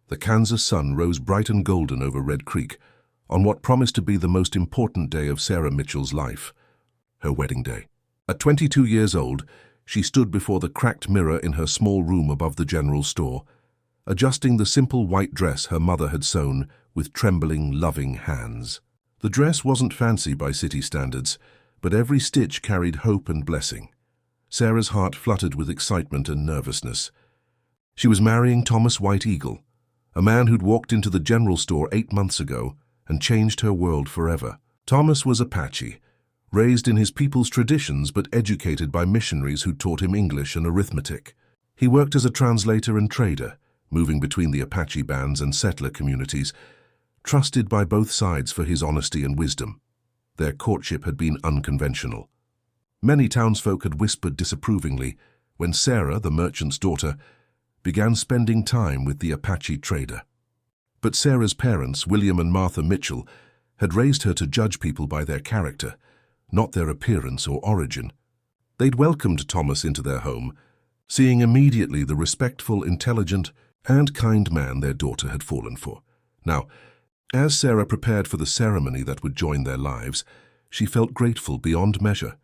The Kansas sun rose bright and golden over Red Creek on what promised to be the most important day of Sarah Mitchell's life, her wedding day. At 22 years old, she stood before the cracked mirror in her small room above the general store, adjusting the simple white dress her mother had sewn with trembling, loving hands. The dress wasn't fancy by city standards, but every stitch carried hope and blessing. Sarah's heart fluttered with excitement and nervousness. She was marrying Thomas White Eagle, a man who'd walked into the general store 8 months ago and changed her world forever. Thomas was Apache, raised in his people's traditions but educated by missionaries who taught him English and arithmetic. He worked as a translator and trader, moving between the Apache bands and settler communities, trusted by both sides for his honesty and wisdom. Their courtship had been unconventional. Many townsfolk had whispered disapprovingly when Sarah, the merchant's daughter, began spending time with the Apache trader. But Sarah's parents, William and Martha Mitchell, had raised her to judge people by their character, not their appearance or origin. They'd welcomed Thomas into their home, seeing immediately the respectful, intelligent, and kind man their daughter had fallen for. Now, as Sarah prepared for the ceremony that would join their lives, she felt grateful beyond measure.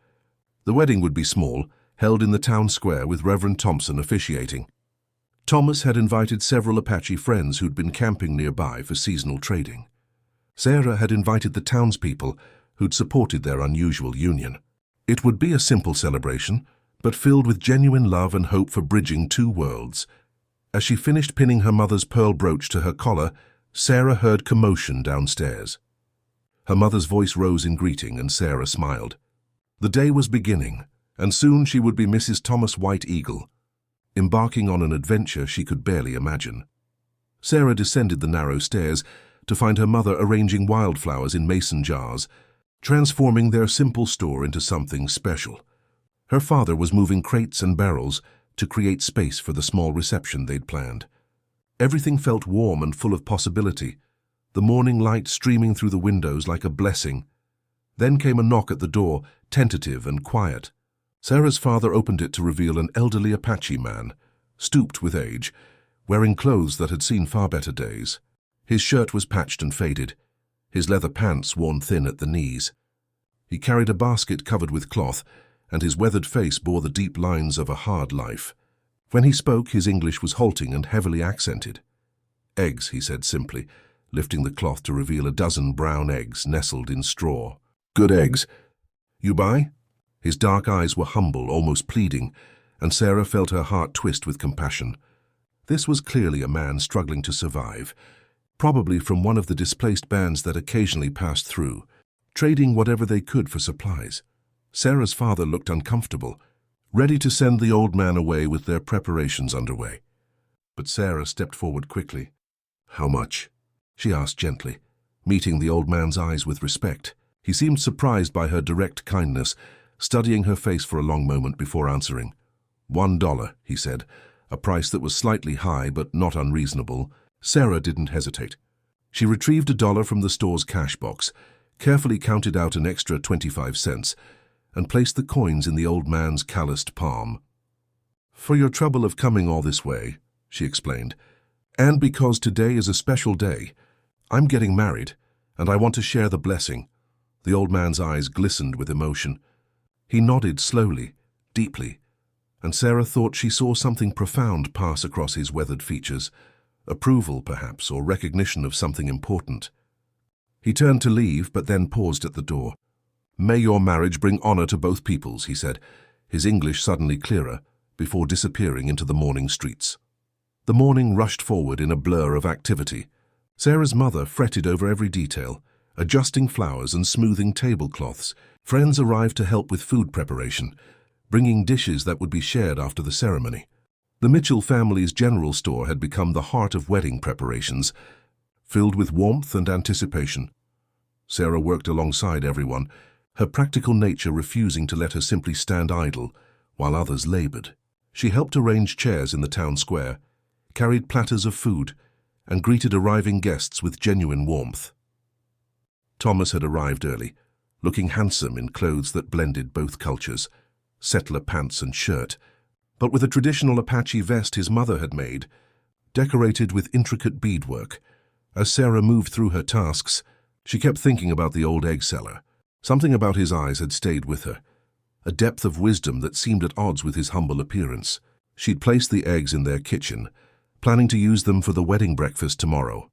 The wedding would be small, held in the town square with Reverend Thompson officiating. Thomas had invited several Apache friends who'd been camping nearby for seasonal trading. Sarah had invited the townspeople who'd supported their unusual union. It would be a simple celebration, but filled with genuine love and hope for bridging two worlds. As she finished pinning her mother's pearl brooch to her collar, Sarah heard commotion downstairs. Her mother's voice rose in greeting, and Sarah smiled. The day was beginning, and soon she would be Mrs. Thomas White Eagle, embarking on an adventure she could barely imagine. Sarah descended the narrow stairs to find her mother arranging wildflowers in mason jars, transforming their simple store into something special. Her father was moving crates and barrels to create space for the small reception they'd planned. Everything felt warm and full of possibility, the morning light streaming through the windows like a blessing. Then came a knock at the door, tentative and quiet. Sarah's father opened it to reveal an elderly Apache man, stooped with age, wearing clothes that had seen far better days. His shirt was patched and faded, his leather pants worn thin at the knees. He carried a basket covered with cloth, and his weathered face bore the deep lines of a hard life. When he spoke, his English was halting and heavily accented. "Eggs," he said simply, lifting the cloth to reveal a dozen brown eggs nestled in straw. "Good eggs. You buy?" His dark eyes were humble, almost pleading, and Sarah felt her heart twist with compassion. This was clearly a man struggling to survive, probably from one of the displaced bands that occasionally passed through, trading whatever they could for supplies. Sarah's father looked uncomfortable, ready to send the old man away with their preparations underway. But Sarah stepped forward quickly. "How much?" she asked gently, meeting the old man's eyes with respect. He seemed surprised by her direct kindness, studying her face for a long moment before answering. $1, he said, a price that was slightly high but not unreasonable. Sarah didn't hesitate. She retrieved $1 from the store's cash box, carefully counted out an extra 25 cents, and placed the coins in the old man's calloused palm. "For your trouble of coming all this way," she explained, "and because today is a special day. I'm getting married, and I want to share the blessing." The old man's eyes glistened with emotion. He nodded slowly, deeply, and Sarah thought she saw something profound pass across his weathered features, approval perhaps, or recognition of something important. He turned to leave, but then paused at the door. "May your marriage bring honor to both peoples," he said, his English suddenly clearer, before disappearing into the morning streets. The morning rushed forward in a blur of activity. Sarah's mother fretted over every detail, adjusting flowers and smoothing tablecloths. Friends arrived to help with food preparation, bringing dishes that would be shared after the ceremony. The Mitchell family's general store had become the heart of wedding preparations, filled with warmth and anticipation. Sarah worked alongside everyone, her practical nature refusing to let her simply stand idle while others labored. She helped arrange chairs in the town square, carried platters of food, and greeted arriving guests with genuine warmth. Thomas had arrived early, looking handsome in clothes that blended both cultures, settler pants and shirt, but with a traditional Apache vest his mother had made, decorated with intricate beadwork. As Sarah moved through her tasks, she kept thinking about the old egg seller. Something about his eyes had stayed with her, a depth of wisdom that seemed at odds with his humble appearance. She'd placed the eggs in their kitchen, planning to use them for the wedding breakfast tomorrow.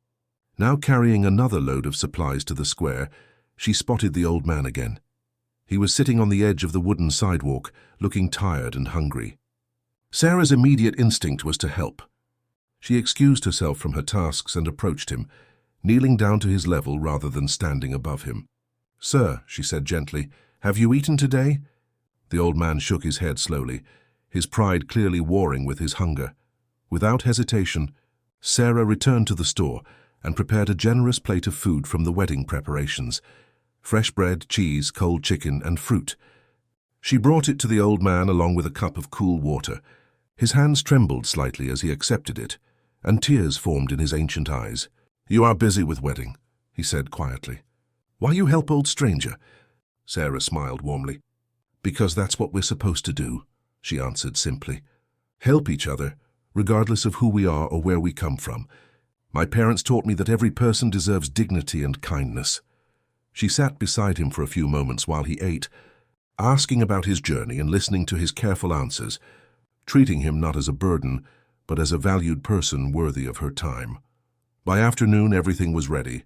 Now carrying another load of supplies to the square, she spotted the old man again. He was sitting on the edge of the wooden sidewalk, looking tired and hungry. Sarah's immediate instinct was to help. She excused herself from her tasks and approached him, kneeling down to his level rather than standing above him. "Sir," she said gently, "have you eaten today?" The old man shook his head slowly, his pride clearly warring with his hunger. Without hesitation, Sarah returned to the store and prepared a generous plate of food from the wedding preparations: fresh bread, cheese, cold chicken, and fruit. She brought it to the old man along with a cup of cool water. His hands trembled slightly as he accepted it, and tears formed in his ancient eyes. "You are busy with wedding," he said quietly. "Why you help old stranger?" Sarah smiled warmly. "Because that's what we're supposed to do," she answered simply. "Help each other, regardless of who we are or where we come from. My parents taught me that every person deserves dignity and kindness." She sat beside him for a few moments while he ate, asking about his journey and listening to his careful answers, treating him not as a burden, but as a valued person worthy of her time. By afternoon, everything was ready.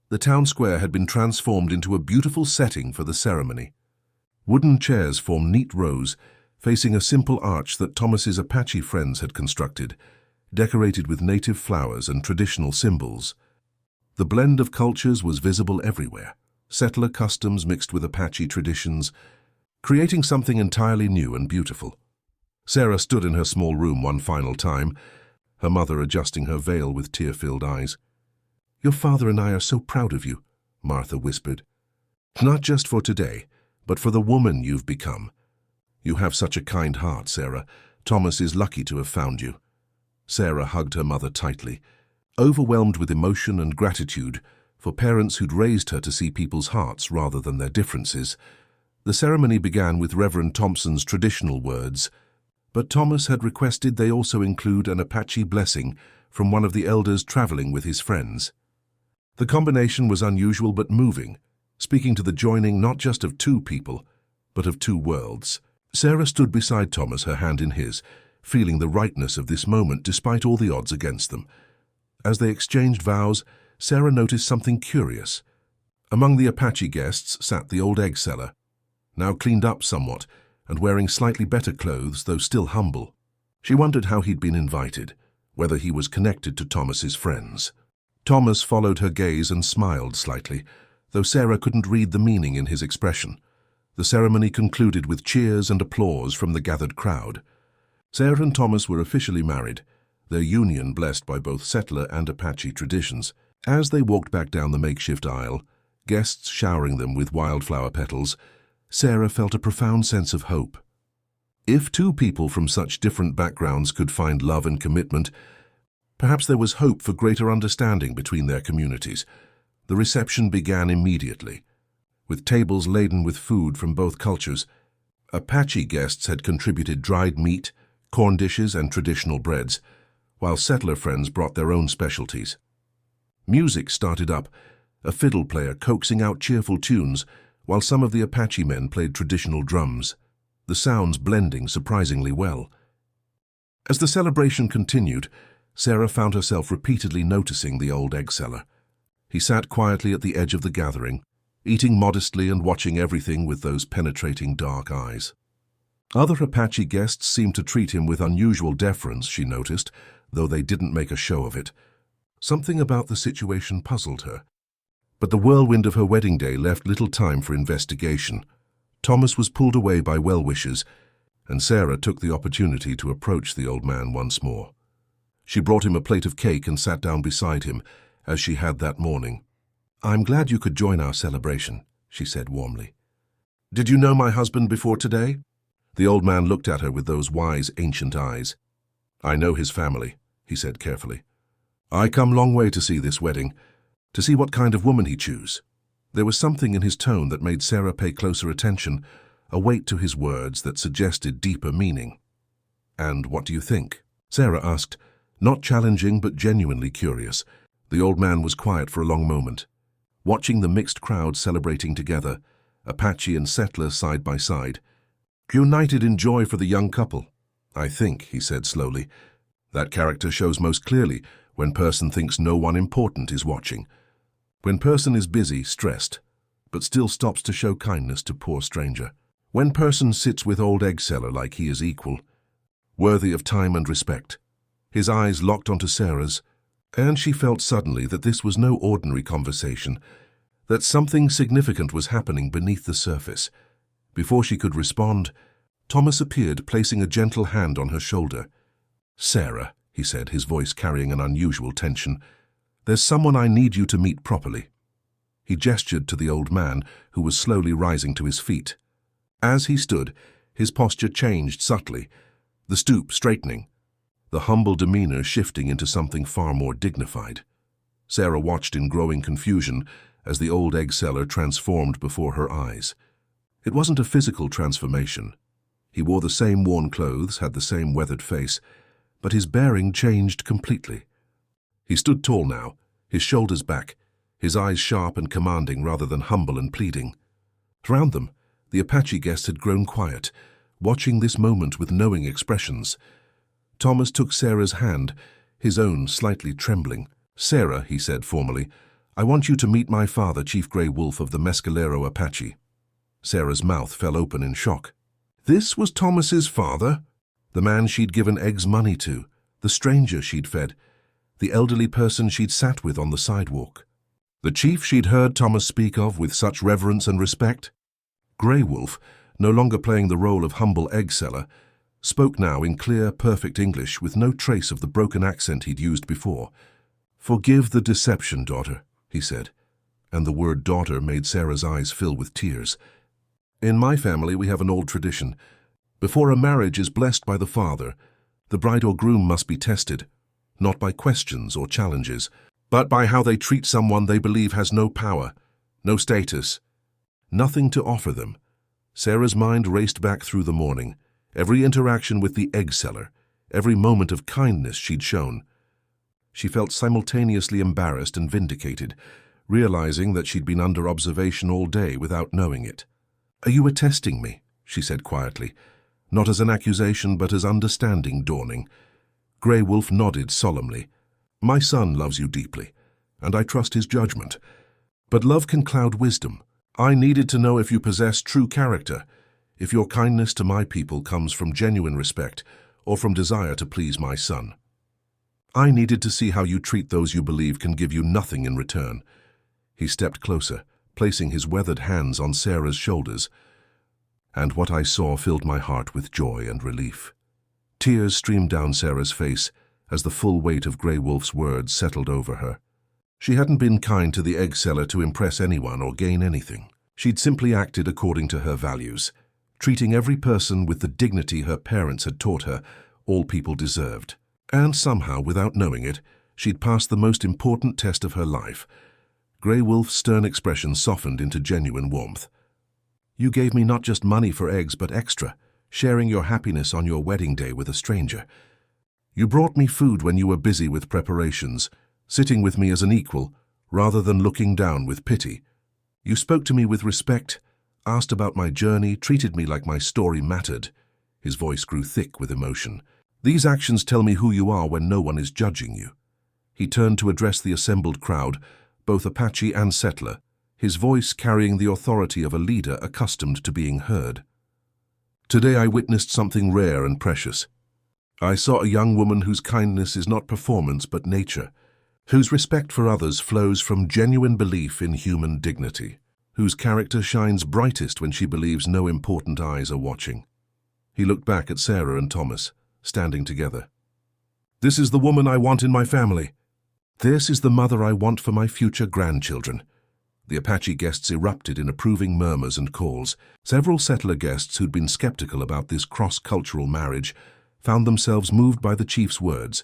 The town square had been transformed into a beautiful setting for the ceremony. Wooden chairs formed neat rows, facing a simple arch that Thomas's Apache friends had constructed, decorated with native flowers and traditional symbols. The blend of cultures was visible everywhere, settler customs mixed with Apache traditions, creating something entirely new and beautiful. Sarah stood in her small room one final time, her mother adjusting her veil with tear-filled eyes. "Your father and I are so proud of you," Martha whispered. "Not just for today, but for the woman you've become. You have such a kind heart, Sarah. Thomas is lucky to have found you." Sarah hugged her mother tightly, overwhelmed with emotion and gratitude for parents who'd raised her to see people's hearts rather than their differences. The ceremony began with Reverend Thompson's traditional words, but Thomas had requested they also include an Apache blessing from one of the elders traveling with his friends. The combination was unusual but moving, speaking to the joining not just of two people, but of two worlds. Sarah stood beside Thomas, her hand in his, feeling the rightness of this moment despite all the odds against them. As they exchanged vows, Sarah noticed something curious. Among the Apache guests sat the old egg seller, now cleaned up somewhat and wearing slightly better clothes, though still humble. She wondered how he'd been invited, whether he was connected to Thomas's friends. Thomas followed her gaze and smiled slightly, though Sarah couldn't read the meaning in his expression. The ceremony concluded with cheers and applause from the gathered crowd. Sarah and Thomas were officially married, their union blessed by both settler and Apache traditions. As they walked back down the makeshift aisle, guests showering them with wildflower petals, Sarah felt a profound sense of hope. If two people from such different backgrounds could find love and commitment, perhaps there was hope for greater understanding between their communities. The reception began immediately, with tables laden with food from both cultures. Apache guests had contributed dried meat, corn dishes, and traditional breads, while settler friends brought their own specialties. Music started up, a fiddle player coaxing out cheerful tunes, while some of the Apache men played traditional drums, the sounds blending surprisingly well. As the celebration continued, Sarah found herself repeatedly noticing the old egg seller. He sat quietly at the edge of the gathering, eating modestly and watching everything with those penetrating dark eyes. Other Apache guests seemed to treat him with unusual deference, she noticed, though they didn't make a show of it. Something about the situation puzzled her. But the whirlwind of her wedding day left little time for investigation. Thomas was pulled away by well-wishers, and Sarah took the opportunity to approach the old man once more. She brought him a plate of cake and sat down beside him, as she had that morning. "I'm glad you could join our celebration," she said warmly. "Did you know my husband before today?" The old man looked at her with those wise, ancient eyes. "I know his family," he said carefully. "I come long way to see this wedding, to see what kind of woman he choose." There was something in his tone that made Sarah pay closer attention, a weight to his words that suggested deeper meaning. "And what do you think?" Sarah asked, Not challenging, but genuinely curious. The old man was quiet for a long moment, watching the mixed crowd celebrating together, Apache and settler side by side. United in joy for the young couple. I think, he said slowly, that character shows most clearly when person thinks no one important is watching. When person is busy, stressed, but still stops to show kindness to poor stranger. When person sits with old egg seller like he is equal, worthy of time and respect. His eyes locked onto Sarah's, and she felt suddenly that this was no ordinary conversation, that something significant was happening beneath the surface. Before she could respond, Thomas appeared, placing a gentle hand on her shoulder. "Sarah," he said, his voice carrying an unusual tension, "there's someone I need you to meet properly." He gestured to the old man, who was slowly rising to his feet. As he stood, his posture changed subtly, the stoop straightening, the humble demeanor shifting into something far more dignified. Sarah watched in growing confusion as the old egg seller transformed before her eyes. It wasn't a physical transformation. He wore the same worn clothes, had the same weathered face, but his bearing changed completely. He stood tall now, his shoulders back, his eyes sharp and commanding rather than humble and pleading. Around them, the Apache guests had grown quiet, watching this moment with knowing expressions. Thomas took Sarah's hand, his own slightly trembling. "Sarah," he said formally, "I want you to meet my father, Chief Grey Wolf of the Mescalero Apache." Sarah's mouth fell open in shock. This was Thomas's father? The man she'd given eggs money to, the stranger she'd fed, the elderly person she'd sat with on the sidewalk. The chief she'd heard Thomas speak of with such reverence and respect? Grey Wolf, no longer playing the role of humble egg seller, spoke now in clear, perfect English with no trace of the broken accent he'd used before. "Forgive the deception, daughter," he said, and the word daughter made Sarah's eyes fill with tears. "In my family we have an old tradition. Before a marriage is blessed by the father, the bride or groom must be tested, not by questions or challenges, but by how they treat someone they believe has no power, no status, nothing to offer them." Sarah's mind raced back through the morning, every interaction with the egg seller, every moment of kindness she'd shown. She felt simultaneously embarrassed and vindicated, realizing that she'd been under observation all day without knowing it. "Are you attesting me?" she said quietly, not as an accusation but as understanding dawning. Grey Wolf nodded solemnly. "My son loves you deeply, and I trust his judgment. But love can cloud wisdom. I needed to know if you possess true character, if your kindness to my people comes from genuine respect or from desire to please my son. I needed to see how you treat those you believe can give you nothing in return." He stepped closer, placing his weathered hands on Sarah's shoulders, and what I saw filled my heart with joy and relief. Tears streamed down Sarah's face as the full weight of Grey Wolf's words settled over her. She hadn't been kind to the egg seller to impress anyone or gain anything. She'd simply acted according to her values, treating every person with the dignity her parents had taught her all people deserved. And somehow, without knowing it, she'd passed the most important test of her life. Grey Wolf's stern expression softened into genuine warmth. "You gave me not just money for eggs, but extra, sharing your happiness on your wedding day with a stranger. You brought me food when you were busy with preparations, sitting with me as an equal, rather than looking down with pity. You spoke to me with respect, asked about my journey, treated me like my story mattered." His voice grew thick with emotion. "These actions tell me who you are when no one is judging you." He turned to address the assembled crowd, both Apache and settler, his voice carrying the authority of a leader accustomed to being heard. "Today I witnessed something rare and precious. I saw a young woman whose kindness is not performance but nature, whose respect for others flows from genuine belief in human dignity, whose character shines brightest when she believes no important eyes are watching." He looked back at Sarah and Thomas, standing together. "This is the woman I want in my family. This is the mother I want for my future grandchildren." The Apache guests erupted in approving murmurs and calls. Several settler guests who'd been skeptical about this cross-cultural marriage found themselves moved by the chief's words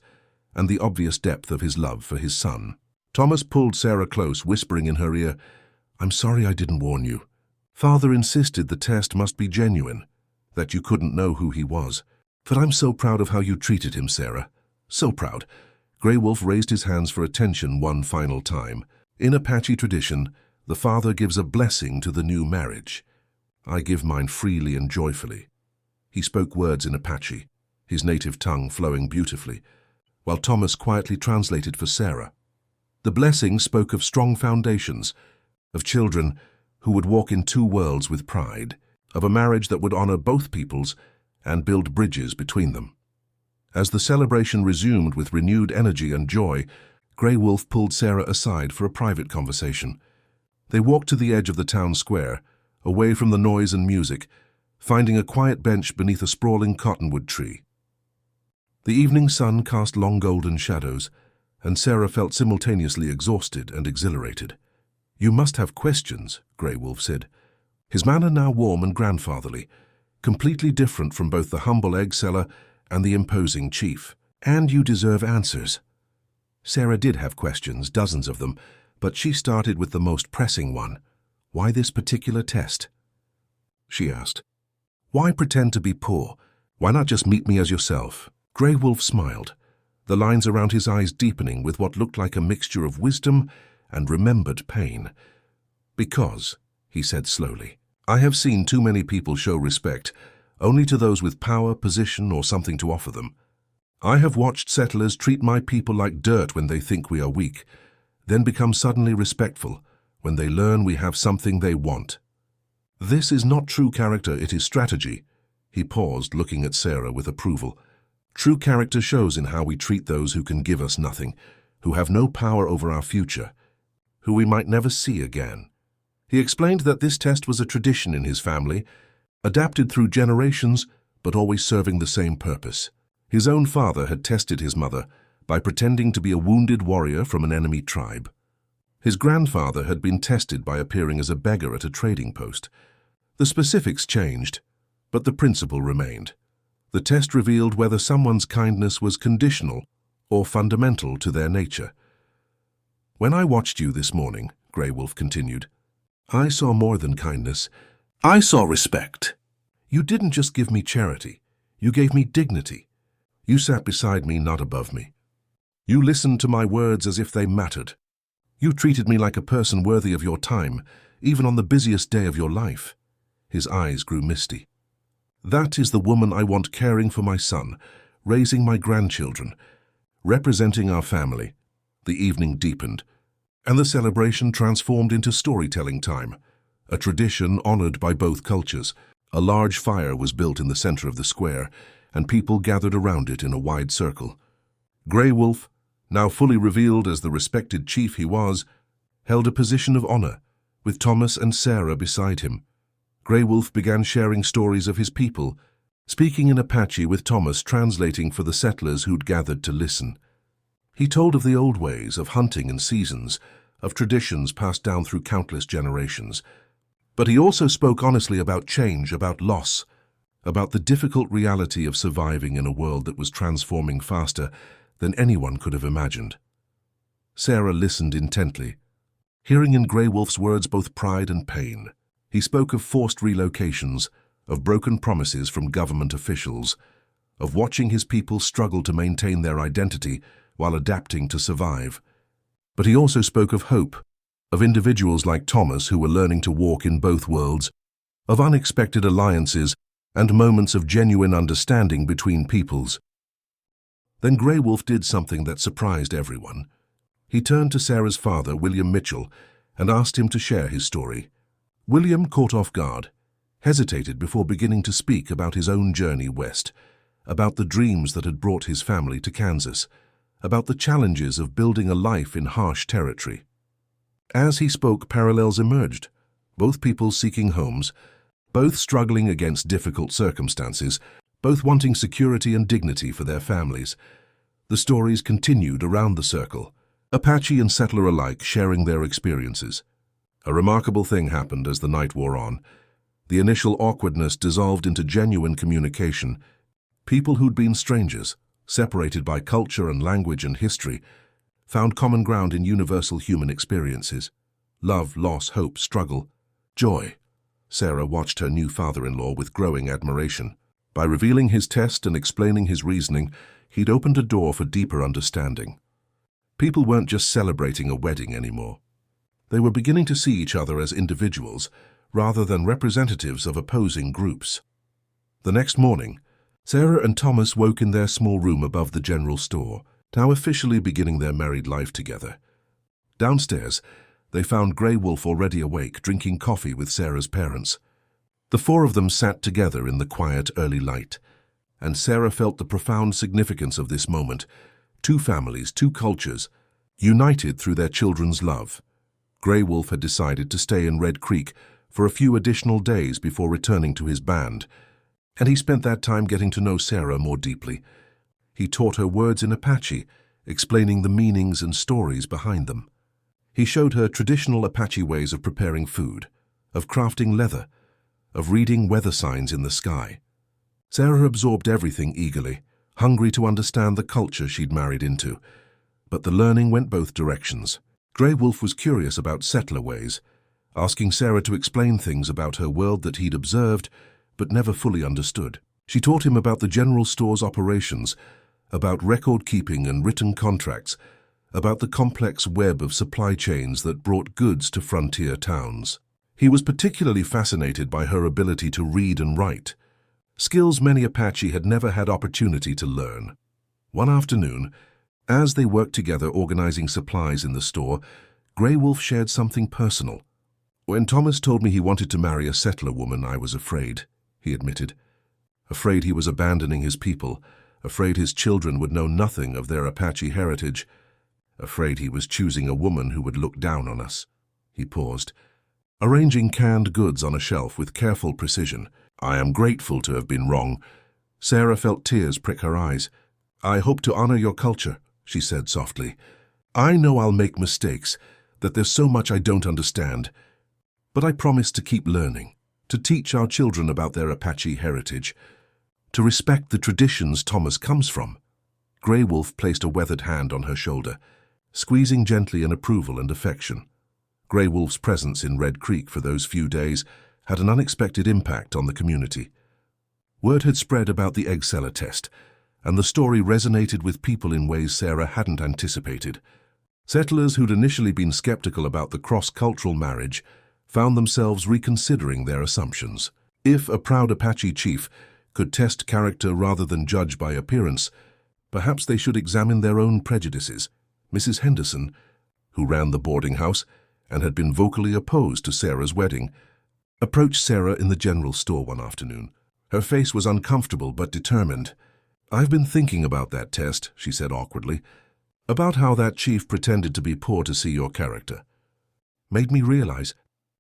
and the obvious depth of his love for his son. Thomas pulled Sarah close, whispering in her ear, "I'm sorry I didn't warn you. Father insisted the test must be genuine, that you couldn't know who he was. But I'm so proud of how you treated him, Sarah. So proud. Grey Wolf raised his hands for attention one final time. In Apache tradition, the father gives a blessing to the new marriage. I give mine freely and joyfully. He spoke words in Apache, his native tongue flowing beautifully, while Thomas quietly translated for Sarah. The blessing spoke of strong foundations, of children who would walk in two worlds with pride, of a marriage that would honor both peoples and build bridges between them. As the celebration resumed with renewed energy and joy, Grey Wolf pulled Sarah aside for a private conversation. They walked to the edge of the town square, away from the noise and music, finding a quiet bench beneath a sprawling cottonwood tree. The evening sun cast long golden shadows, and Sarah felt simultaneously exhausted and exhilarated. "You must have questions," Grey Wolf said, his manner now warm and grandfatherly, completely different from both the humble egg seller and the imposing chief. "And you deserve answers." Sarah did have questions, dozens of them, but she started with the most pressing one. "Why this particular test?" she asked. "Why pretend to be poor? Why not just meet me as yourself?" Grey Wolf smiled, the lines around his eyes deepening with what looked like a mixture of wisdom and remembered pain. "Because," he said slowly, "I have seen too many people show respect only to those with power, position, or something to offer them. I have watched settlers treat my people like dirt when they think we are weak, then become suddenly respectful when they learn we have something they want. This is not true character, it is strategy." He paused, looking at Sarah with approval. "True character shows in how we treat those who can give us nothing, who have no power over our future, who we might never see again." He explained that this test was a tradition in his family, adapted through generations, but always serving the same purpose. His own father had tested his mother by pretending to be a wounded warrior from an enemy tribe. His grandfather had been tested by appearing as a beggar at a trading post. The specifics changed, but the principle remained. The test revealed whether someone's kindness was conditional or fundamental to their nature. "When I watched you this morning," Grey Wolf continued, "I saw more than kindness. I saw respect. You didn't just give me charity, you gave me dignity. You sat beside me, not above me. You listened to my words as if they mattered. You treated me like a person worthy of your time, even on the busiest day of your life." His eyes grew misty. "That is the woman I want caring for my son, raising my grandchildren, representing our family." The evening deepened, and the celebration transformed into storytelling time, a tradition honored by both cultures. A large fire was built in the center of the square, and people gathered around it in a wide circle. Grey Wolf, now fully revealed as the respected chief he was, held a position of honor, with Thomas and Sarah beside him. Grey Wolf began sharing stories of his people, speaking in Apache with Thomas translating for the settlers who'd gathered to listen. He told of the old ways of hunting and seasons, of traditions passed down through countless generations. But he also spoke honestly about change, about loss, about the difficult reality of surviving in a world that was transforming faster than anyone could have imagined. Sarah listened intently, hearing in Grey Wolf's words both pride and pain. He spoke of forced relocations, of broken promises from government officials, of watching his people struggle to maintain their identity while adapting to survive. But he also spoke of hope, of individuals like Thomas who were learning to walk in both worlds, of unexpected alliances and moments of genuine understanding between peoples. Then Grey Wolf did something that surprised everyone. He turned to Sarah's father, William Mitchell, and asked him to share his story. William, caught off guard, hesitated before beginning to speak about his own journey west, about the dreams that had brought his family to Kansas, about the challenges of building a life in harsh territory. As he spoke, parallels emerged, both peoples seeking homes, both struggling against difficult circumstances, both wanting security and dignity for their families. The stories continued around the circle, Apache and settler alike sharing their experiences. A remarkable thing happened as the night wore on. The initial awkwardness dissolved into genuine communication. People who'd been strangers, separated by culture and language and history, found common ground in universal human experiences. Love, loss, hope, struggle, joy. Sarah watched her new father-in-law with growing admiration. By revealing his test and explaining his reasoning, he'd opened a door for deeper understanding. People weren't just celebrating a wedding anymore. They were beginning to see each other as individuals rather than representatives of opposing groups. The next morning, Sarah and Thomas woke in their small room above the general store, now officially beginning their married life together. Downstairs, they found Grey Wolf already awake, drinking coffee with Sarah's parents. The four of them sat together in the quiet early light, and Sarah felt the profound significance of this moment. Two families, two cultures, united through their children's love. Grey Wolf had decided to stay in Red Creek for a few additional days before returning to his band, and he spent that time getting to know Sarah more deeply. He taught her words in Apache, explaining the meanings and stories behind them. He showed her traditional Apache ways of preparing food, of crafting leather, of reading weather signs in the sky. Sarah absorbed everything eagerly, hungry to understand the culture she'd married into. But the learning went both directions. Grey Wolf was curious about settler ways, asking Sarah to explain things about her world that he'd observed but never fully understood. She taught him about the general store's operations, about record-keeping and written contracts, about the complex web of supply chains that brought goods to frontier towns. He was particularly fascinated by her ability to read and write, skills many Apache had never had opportunity to learn. One afternoon, as they worked together organizing supplies in the store, Grey Wolf shared something personal. "When Thomas told me he wanted to marry a settler woman, I was afraid," he admitted. Afraid he was abandoning his people, afraid his children would know nothing of their Apache heritage, afraid he was choosing a woman who would look down on us. He paused, arranging canned goods on a shelf with careful precision. "I am grateful to have been wrong." Sarah felt tears prick her eyes. "I hope to honor your culture," she said softly. "I know I'll make mistakes, that there's so much I don't understand. But I promise to keep learning, to teach our children about their Apache heritage, to respect the traditions Thomas comes from." Grey Wolf placed a weathered hand on her shoulder, squeezing gently in approval and affection. Grey Wolf's presence in Red Creek for those few days had an unexpected impact on the community. Word had spread about the egg seller test, and the story resonated with people in ways Sarah hadn't anticipated. Settlers who'd initially been skeptical about the cross-cultural marriage found themselves reconsidering their assumptions. If a proud Apache chief could test character rather than judge by appearance, perhaps they should examine their own prejudices. Mrs. Henderson, who ran the boarding house and had been vocally opposed to Sarah's wedding, approached Sarah in the general store one afternoon. Her face was uncomfortable but determined. "I've been thinking about that test," she said awkwardly, "about how that chief pretended to be poor to see your character. Made me realize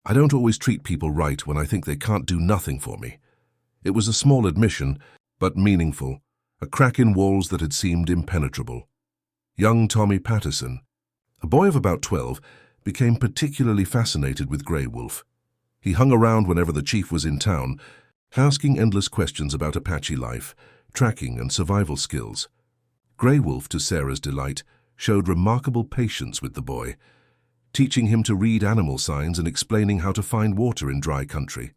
I don't always treat people right when I think they can't do nothing for me." It was a small admission, but meaningful, a crack in walls that had seemed impenetrable. Young Tommy Patterson, a boy of about 12, became particularly fascinated with Grey Wolf. He hung around whenever the chief was in town, asking endless questions about Apache life, tracking and survival skills. Grey Wolf, to Sarah's delight, showed remarkable patience with the boy, teaching him to read animal signs and explaining how to find water in dry country.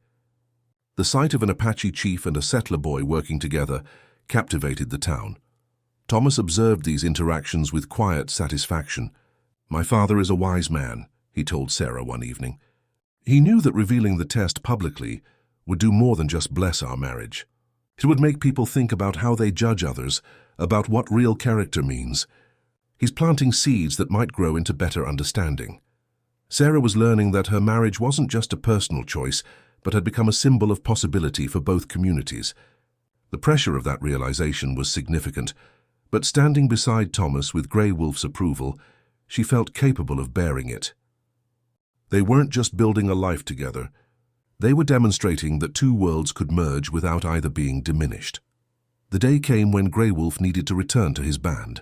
The sight of an Apache chief and a settler boy working together captivated the town. Thomas observed these interactions with quiet satisfaction. "My father is a wise man," he told Sarah one evening. He knew that revealing the test publicly would do more than just bless our marriage. It would make people think about how they judge others, about what real character means. He's planting seeds that might grow into better understanding. Sarah was learning that her marriage wasn't just a personal choice, but had become a symbol of possibility for both communities. The pressure of that realization was significant, but standing beside Thomas with Grey Wolf's approval, she felt capable of bearing it. They weren't just building a life together. They were demonstrating that two worlds could merge without either being diminished. The day came when Grey Wolf needed to return to his band.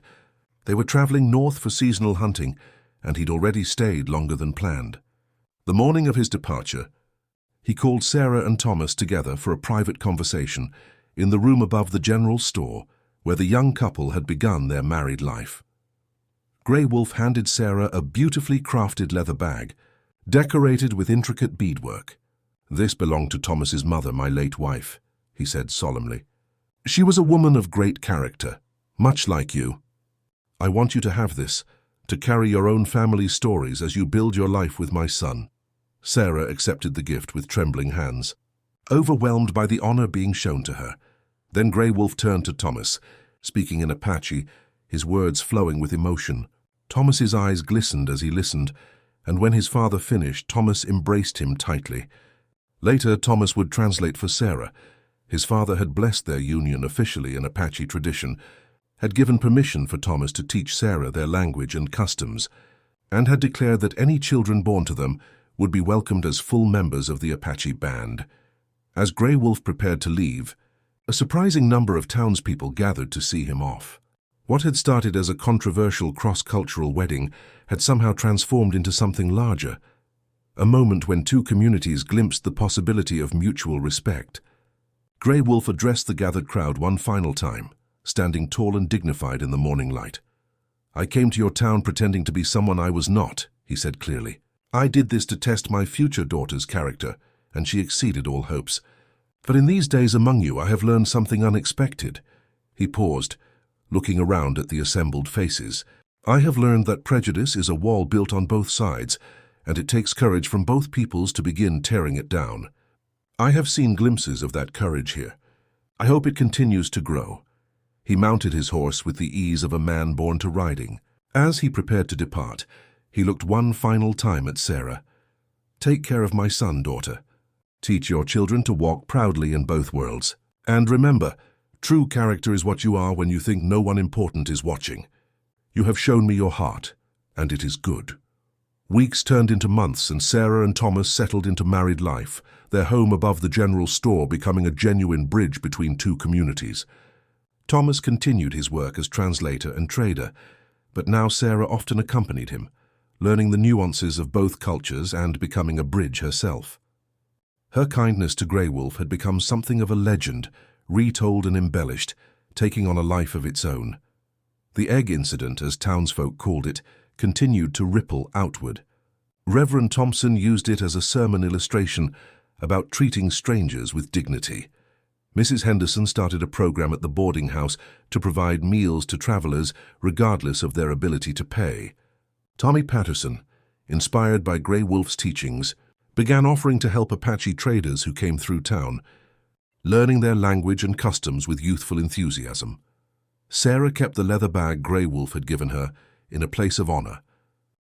They were traveling north for seasonal hunting, and he'd already stayed longer than planned. The morning of his departure, he called Sarah and Thomas together for a private conversation in the room above the general store where the young couple had begun their married life. Grey Wolf handed Sarah a beautifully crafted leather bag, decorated with intricate beadwork. "This belonged to Thomas's mother, my late wife," he said solemnly. "She was a woman of great character, much like you. I want you to have this, to carry your own family's stories as you build your life with my son." Sarah accepted the gift with trembling hands, overwhelmed by the honor being shown to her. Then Grey Wolf turned to Thomas, speaking in Apache, his words flowing with emotion. Thomas's eyes glistened as he listened, and when his father finished, Thomas embraced him tightly. Later, Thomas would translate for Sarah. His father had blessed their union officially in Apache tradition, had given permission for Thomas to teach Sarah their language and customs, and had declared that any children born to them would be welcomed as full members of the Apache band. As Grey Wolf prepared to leave, a surprising number of townspeople gathered to see him off. What had started as a controversial cross-cultural wedding had somehow transformed into something larger, a moment when two communities glimpsed the possibility of mutual respect. Grey Wolf addressed the gathered crowd one final time, standing tall and dignified in the morning light. "I came to your town pretending to be someone I was not," he said clearly. "I did this to test my future daughter's character, and she exceeded all hopes. But in these days among you I have learned something unexpected." He paused, looking around at the assembled faces. "I have learned that prejudice is a wall built on both sides, and it takes courage from both peoples to begin tearing it down. I have seen glimpses of that courage here. I hope it continues to grow." He mounted his horse with the ease of a man born to riding. As he prepared to depart, he looked one final time at Sarah. "Take care of my son, daughter. Teach your children to walk proudly in both worlds. And remember, true character is what you are when you think no one important is watching. You have shown me your heart, and it is good." Weeks turned into months, and Sarah and Thomas settled into married life, their home above the general store becoming a genuine bridge between two communities. Thomas continued his work as translator and trader, but now Sarah often accompanied him, learning the nuances of both cultures and becoming a bridge herself. Her kindness to Grey Wolf had become something of a legend, retold and embellished, taking on a life of its own. The egg incident, as townsfolk called it, continued to ripple outward. Reverend Thompson used it as a sermon illustration about treating strangers with dignity. Mrs. Henderson started a program at the boarding house to provide meals to travelers regardless of their ability to pay. Tommy Patterson, inspired by Grey Wolf's teachings, began offering to help Apache traders who came through town, learning their language and customs with youthful enthusiasm. Sarah kept the leather bag Grey Wolf had given her in a place of honor,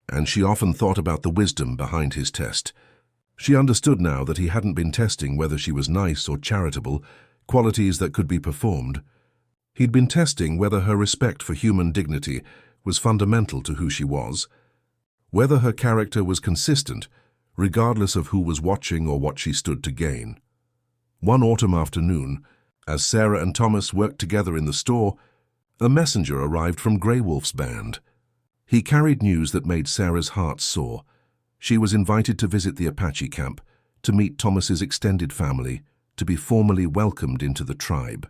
and she often thought about the wisdom behind his test. She understood now that he hadn't been testing whether she was nice or charitable, qualities that could be performed. He'd been testing whether her respect for human dignity was fundamental to who she was, whether her character was consistent, regardless of who was watching or what she stood to gain. One autumn afternoon, as Sarah and Thomas worked together in the store, a messenger arrived from Grey Wolf's band. He carried news that made Sarah's heart soar. She was invited to visit the Apache camp, to meet Thomas's extended family, to be formally welcomed into the tribe.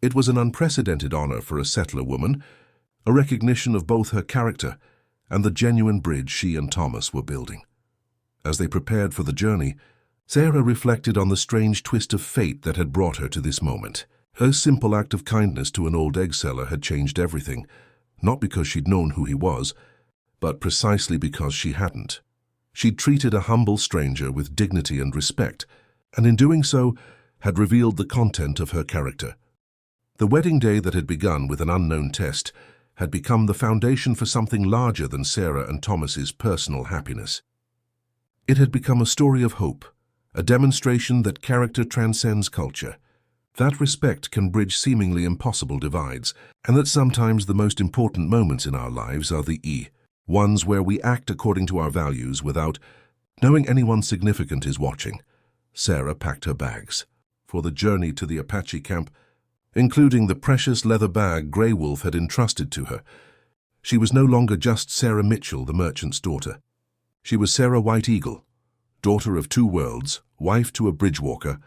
It was an unprecedented honor for a settler woman, a recognition of both her character and the genuine bridge she and Thomas were building. As they prepared for the journey, Sarah reflected on the strange twist of fate that had brought her to this moment. Her simple act of kindness to an old egg seller had changed everything, not because she'd known who he was, but precisely because she hadn't. She'd treated a humble stranger with dignity and respect, and in doing so, had revealed the content of her character. The wedding day that had begun with an unknown test had become the foundation for something larger than Sarah and Thomas's personal happiness. It had become a story of hope, a demonstration that character transcends culture, that respect can bridge seemingly impossible divides, and that sometimes the most important moments in our lives are the ones where we act according to our values without knowing anyone significant is watching. Sarah packed her bags for the journey to the Apache camp, including the precious leather bag Grey Wolf had entrusted to her. She was no longer just Sarah Mitchell, the merchant's daughter. She was Sarah White Eagle, daughter of two worlds, wife to a bridgewalker,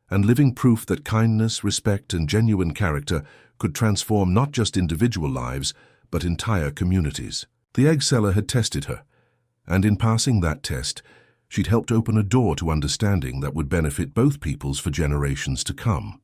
and living proof that kindness, respect, and genuine character could transform not just individual lives, but entire communities. The egg seller had tested her, and in passing that test, she'd helped open a door to understanding that would benefit both peoples for generations to come.